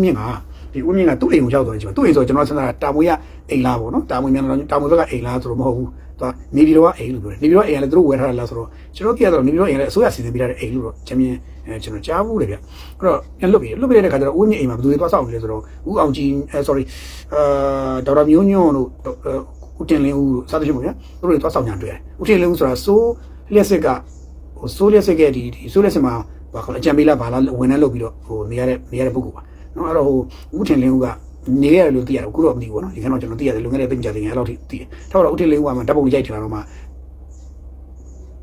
မြင့်ကဒီဦးမြင့်ကသူ့အိမ်ကိုရောက်သွားတယ်ကျွန်တော်သူ့အိမ်ဆိုကျွန်တော်စဉ်းစားတာမွေးကအိမ်လားပေါ့နော်တာမွေးမြန်တော့တာမွေးဘက်ကအိမ်လားဆိုတော့မဟုတ်ဘူးသူကနေပြည်တော်ကအိမ်လို့ပြောတယ်နေပြည်တော်အိမ်ကလည်းသူတို့ဝယ်ထားတာလားဆိုတော့ကျွန်တော်သိရတော့နေပြည်တော်အိမ်လည်းအစိုးရစီစဉ်ပေးထားတဲ့အိမ်လို့တော့ကျွန်တော်ကြားဘူးလေဗျအဲ့တော့ပြန်လွတ်ပြီးတဲ့ခါကျတော့ဦးမြင့်အိမ်မှာဘယ်သူတွေသွားဆောက်နေလဲဆိုတော့ဦးအောင်ကြီးsorry ဒေါက်တာမျိုးညွန့်တို့ဦးတင်လင်းဦးစသဖြင့်ပေါ့ဗျာသူတို့တွေသွားဆောက်ညာတွေ့တယ်ဦးတင်လင်းဦးဆိုတာစိုးလျက်စစ်ကစိုးလျက်စစ်ကဒီစိုးလျက်စစ်မှာဘာခေါ်လဲအကြံပေးလားဘာလားဝန်ထမ်းလုပ်ပြီးတော့နေရတဲ့ပုဂ္ဂိုလ်ပါနော်အဲ့တော့ဦးတင်လင်းဦးကနေရတယ်လို့သိရတယ်အခုတော့မသိဘူးနော်ဒီကတော့ကျွန်တော်သိရတယ်လွန်ခဲ့တဲ့သိကြတဲ့ငယ်အဲ့လောက်ထိသိတယ်ထားတော့ဦးတင်လင်းဦးကမှဓာတ်ပုံရိုက်ထလာတော့မ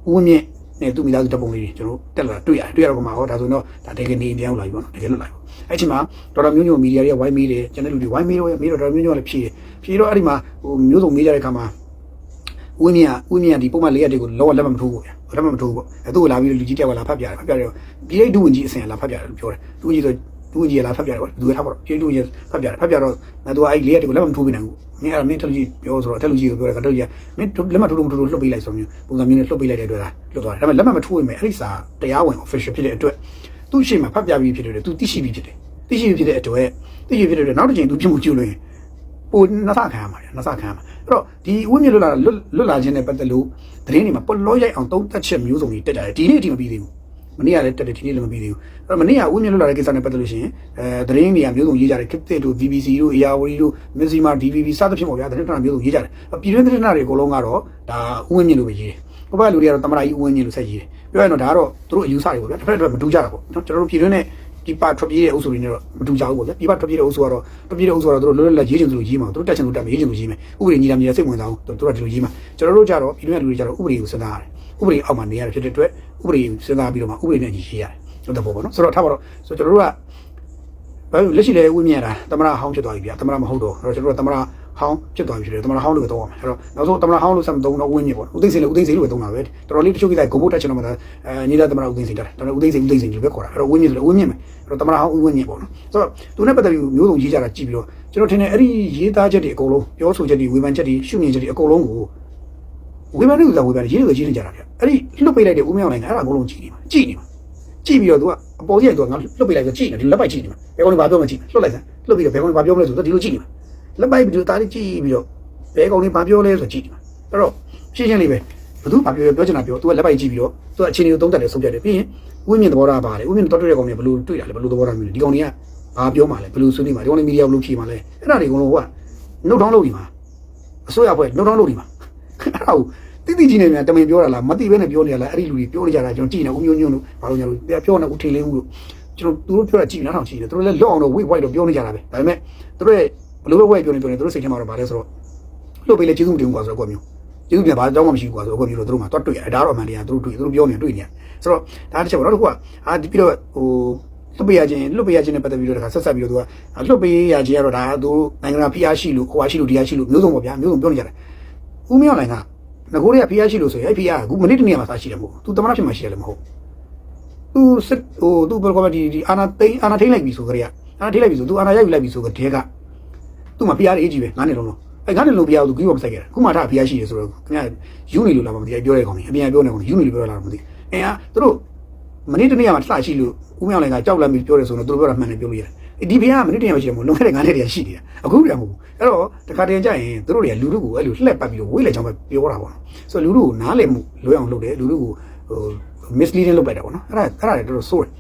ှဦးမြင့်နဲ့သူ့မိသားစုဓာတ်ပုံလေးကျွန်တော်တက်လာတွေ့တော့မှဟောဒါဆိုတော့ဒါတကယ်နေပြန်လာပြီပေါ့နော်တကယ်လွတ်လာပြီအဲ့ချိန်မှာဒေါက်တာမျိုးညိုမီဒီယာတွေကဝိုင်းမေးတယ်ကျွန်တော်လူတွေဝိုင်းမေးတော့ဒေါက်တာမျိုးညိုကလည်းဖြေတော့အဲ့ဒီမှာမျိုးစုံမေးကြတဲ့ခါမှာဦးမြင့်ဒီပုံမှန်လေးရက်တွေကိုလောလက်မထိုးဘူးဗျာလက်မထိုးဘူးပေါ့အဲ့သူ့ကိုလာပြီးလူကြီးတယောက်ကလာဖတ်ပြတယ်ပြည်လိုက်ဒုဝန်ကြီးအစင်လာဖတ်ပြတယ်လို့ပြောတယ်ဒုဝန်ကြီးဆိုဒုဝန်ကြီးလာဖတ်ပြတယ်ပေါ့သူကထားပါတော့ပြည်ဒုဝန်ကြီးဖတ်ပြတယ်သူကအဲ့လေးရက်တွေကိုလက်မထိုးပြနိုင်ဘူးမင်းအဲ့ဒါမင်းတက်လူကြီးပြောဆိုတော့တက်လူကြီးကိုပြောတယ်ကတော့ကြီးမင်းလက်မထိုးလို့လွှတ်ပေးလိုက်ဆိုမျိုးပုံစံမျိုးနဲ့လွှတ်ပေးလိုက်တဲ့အတွက်လွတ်သွားတယ်ဒါပေမဲ့လက်မထိုးရင်အဲ့ဒီစာတရားဝင် official ဖြစ်တဲ့အတွက်သူ့ရှေ့မှာဖတ်ပြပြီးဖြစ်တယ်သူသိရှိပြီးဖြစ်တယ်သိရှိပြီးဖြစ်တဲ့အတွက်နောက်တစ်ချိန်သူပြမှုကျူလို့ရင်ပိုနှဆခံရမှာအဲ့တော့ဒီဦးမြင့်လွတ်လာခြင်းနဲ့ပတ်သက်လို့သတင်းတွေမှာပေါ်လောရိုက်အောင်သုံးသပ်ချက်မျိုးစုံတွေတက်ကြတယ်ဒီနေ့အထိမပြီးသေးဘူးမနေ့ကလည်းတက်တယ်ဒီနေ့လည်းမပြီးသေးဘူးအဲ့တော့မနေ့ကဦးမြင့်လွတ်လာတဲ့ကိစ္စနဲ့ပတ်သက်လို့ရှိရင်သတင်းတွေကမျိုးစုံရေးကြတယ် Kiptit တို့ BBC တို့ ARD တို့ Myanmar DVB စသဖြင့်ပေါ့ဗျာသတင်းဌာနမျိုးစုံရေးကြတယ်ပြည်တွင်းသတင်းဌာနတွေအကုန်လုံးကတော့ဒါဦးမြင့်လို့ပဲရေးတယ်ဟိုဘက်လူတွေကတော့တမရာကြီးဦးမြင့်လို့ဆက်ရေးတယ်ပြောရရင်တော့ဒါကတော့သူတို့အယူဆတွေပေါ့ဗျာတစ်ဖက်တစ်ဖက်မတူကြတာပေါ့နော်ကျွန်တော်တို့ပြည်တွင်းနဲ့ဒီပါထွက်ပြေးတဲ့အုပ်စုတွေနဲ့တော့မတူကြဘူးပေါ့ဗျာဒီပါထွက်ပြေးတဲ့အုပ်စုကတော့သူတို့လွတ်လပ်ရေးချင်သူတို့ရေးမှာသူတို့တက်ချင်သူတက်မယ်ရေးချင်သူရေးမယ်ဥပဒေညီလာစိတ်ဝင်စားအောင်သူတို့ကဒီလိုရေးမှာကျွန်တော်တို့ကြတော့ပြည်တွင်းလူတွေကြတော့ဥပဒေကိုစဉ်းစားရတယ်ဥပဒေအောက်မှာနေရတယ်ဖြစ်တဲ့အတွက်ဥပဒေစဉ်းစားပြီးတော့မှဥပဒေနဲ့ညီရေးရတယ်ဟုတ်တယ်ပေါ့နော်ဆိုတော့ထားပါတော့ဆိုတော့ကျွန်တော်တို့ကလက်ရှိလေဝိမြင်ရတာသမရဟောင်းဖြစ်သွားပြီဗျာသမရမဟုတ်တော့ကျွန်တော်တို့ကသမရဟောင်းဖြစ်သွားပြီဖြစ်တယ်သမရဟောင်းလို့တော့အောင်အဲ့တော့နောက်ဆုံးသမရဟောင်းလို့ဆက်မသုံးတော့ဝိမြင်ပေါ့ဦးသိန်းစိန်လို့ပဲသုံးတာပဲတော်တော်လေးတချို့ကိစ္စဂုံဘုတ်တက်ချင်တော့မှညီလာသမရဦးသိန်းစိန်တက်တယ်တော်တော်ဦးသိန်းစိန်လို့ပဲခေါ်တာအဲ့တော့ဝိမြင်ဆိုလည်းဝိမြင်မယ်အဲ့တော့သမရဟောင်းဝိမြင်ပေါ့နော်ဆိုတော့သူနဲ့ပတ်သက်ပြီးမျိုးစုံရေးကြတာကြည့်ပြီးတော့ကျွန်တော်ထင်တယ်အဲ့ဒီရေးသားချက်တွေအကုန်လုံးပြောဆိုချက်တွေဝေဖန်ချက်တွေရှုမြင်ချက်တွေအကုန်လုံးကိုဝေဖန်နေရေးနေကြတာဗျအဲ့ဒီလွတ်ပေးလိုက်တဲ့ဦးမြောင်နိုင်အဲ့ဒါအကုန်လုံးကြည့်နေမှာကြည့်ပြီးတော့သူကအပေါ်ကြီးကသူကငါလွတ်ပေးလိုက်ဆိုကြည့်နေဒီလက်ပိုက်ကြည့်နေမှာဘယ်ကောင်ဘာပြောမှကြည့်လွတ်လိုက်စမ်းလွတ်ပြီးတော့ဘယ်ကောင်ဘာပြောမလဲဆိုတော့ဒီလိုကြည့်နေမှာလက်ပိုက်ပြီးတော့ဒါလေးကြည့်ပြီးတော့ဘယ်ကောင်ဘာပြောလဲဆိုကြည့်နေမှာအဲ့တော့ရှင်းလေးပဲဘသူဘာပြောချင်တာပြောသူကလက်ပိုက်ကြည့်ပြီးတော့သူကအချင်းတွေကိုသုံးသပ်တယ်ဆုံးဖြတ်တယ်ပြီးရင်ဝိမြင့်သဘောထားပါတယ်ဝိမြင့်တော်တဲ့ကောင်တွေဘယ်လိုတွေ့တာလဲဘယ်လိုသဘောထားမျိုးလဲဒီကောင်တွေကဘာပြောမှလဲဘယ်လိုဆွေးနွေးမှာဒီကောင်တွေမီဒီယာဘယ်လိုဖြေမှာလဲအဲ့ဒါတွေအကုန်လုံးကနှုတ်ထောင်းလုပ်နေမှာအစိုးရဖွဲ့နှုတ်ထောင်းလုပ်နေမှာအဲ့ဒါကိုတိကြီးနေမြန်တမင်ပြောတာလားမသိဘဲနဲ့ပြောနေရလားအဲ့ဒီလူတွေပြောနေကြတာကျွန်တော်ကြည့်နေဦးမျိုးညွန့်တို့ဘာလို့ညာလို့ပြောနေဦးထေလင်းဦးတို့ကျွန်တော်သူတို့ပြောတာကြည့်နားထောင်ကြည့်တယ်သူတို့လည်းလော့အောင်တော့ဝိတ်ဝိုက်တော့ပြောနေကြတာပဲဒါပေမဲ့သူတို့ရဲ့ဘလို့ပဲဝိုက်ပြောနေသူတို့စိတ်ထဲမှာတော့ဗာလဲဆိုတော့လှုပ်ပေးလေကျေးဇူးတင်ကွာဆိုတော့အကွက်မျိုးကျေးဇူးပြန်ဘာအကြောင်းမှမရှိဘူးကွာဆိုတော့အကွက်မျိုးတော့သူတို့မှတော့တွေ့ရတယ်ဒါတော့အမှန်တရားသူတို့ပြောနေတွေ့နေဆိုတော့ဒါတစ်ချက်ပေါ့နောက်တစ်ခုကပြီးတော့လွတ်ပေးရခြင်းနဲ့ပတ်သက်ပြီးတော့ဆက်ပြီးတော့သူကလွတ်ပေးရခြင်းကတော့ဒါသူနိုင်ငံတော်ဖိအားရှိလို့ဟိုအားရှိလို့ဒီအားရှိလို့မျိုးစုံပေါ့ဗျာမျိုးစုံပြောနေကြတယ်ဦးမြောင်နိုင်ကငကိုတွေကဖိအားရှိလို့ဆိုရင်အဲ့ဖိအားကအခုမနေ့တနေ့မှစရှိတယ်မဟုတ်သူတမနာဖြစ်မှရှိတယ်လည်းမဟုတ်သူစစ်သူဘယ်ကောမဒီအာနာထိန်လိုက်ပြီဆိုကြရအာနာထိန်လိုက်ပြီဆိုသူအာနာရိုက်လိုက်ပြီဆိုကြတဲ့ကသူ့မှာဖိအားအေးကြီးပဲ9နှစ်လုံးလုံးအဲ့9နှစ်လုံးဖိအားကိုသူကြီးကမဆိုင်ခဲ့တာခုမှထားဖိအားရှိတယ်ဆိုတော့ခင်ဗျာယူနေလို့လာမှမသိပြောတဲ့ကောင်ကြီးအပြင်ပြောနေကောင်ယူနေလို့ပြောလာတော့မသိအဲ့ဟာသူတို့မနေ့တနေ့မှစရှိလို့ဦးမြောင်လည်းကကြောက်လန့်ပြီးပြောတယ်ဆိုတော့သူတို့ပြောတာမှန်တယ်ပြောလို့ရတယ်ဒီဖိအားကမနေ့တနေ့မှရှိတယ်မဟုတ်လွန်ခဲ့တဲ့9နှစ်တည်းရှိနေတာအခုတည်းမဟုတ်ဘူးအဲ့တော့တခါတည်းကျရင်သူတို့တွေကလူတို့ကိုအဲ့လိုလှက်ပတ်ပြီးတော့ဝေးလေချောင်းပဲပြောတာပေါ့နော်ဆိုတော့လူတို့ကိုနားလည်မှုလွဲအောင်လုပ်တယ်လူတို့ကိုmisleading လုပ်လိုက်တာပေါ့နော်အဲ့ဒါတွေတော်တော်ဆိုးတယ်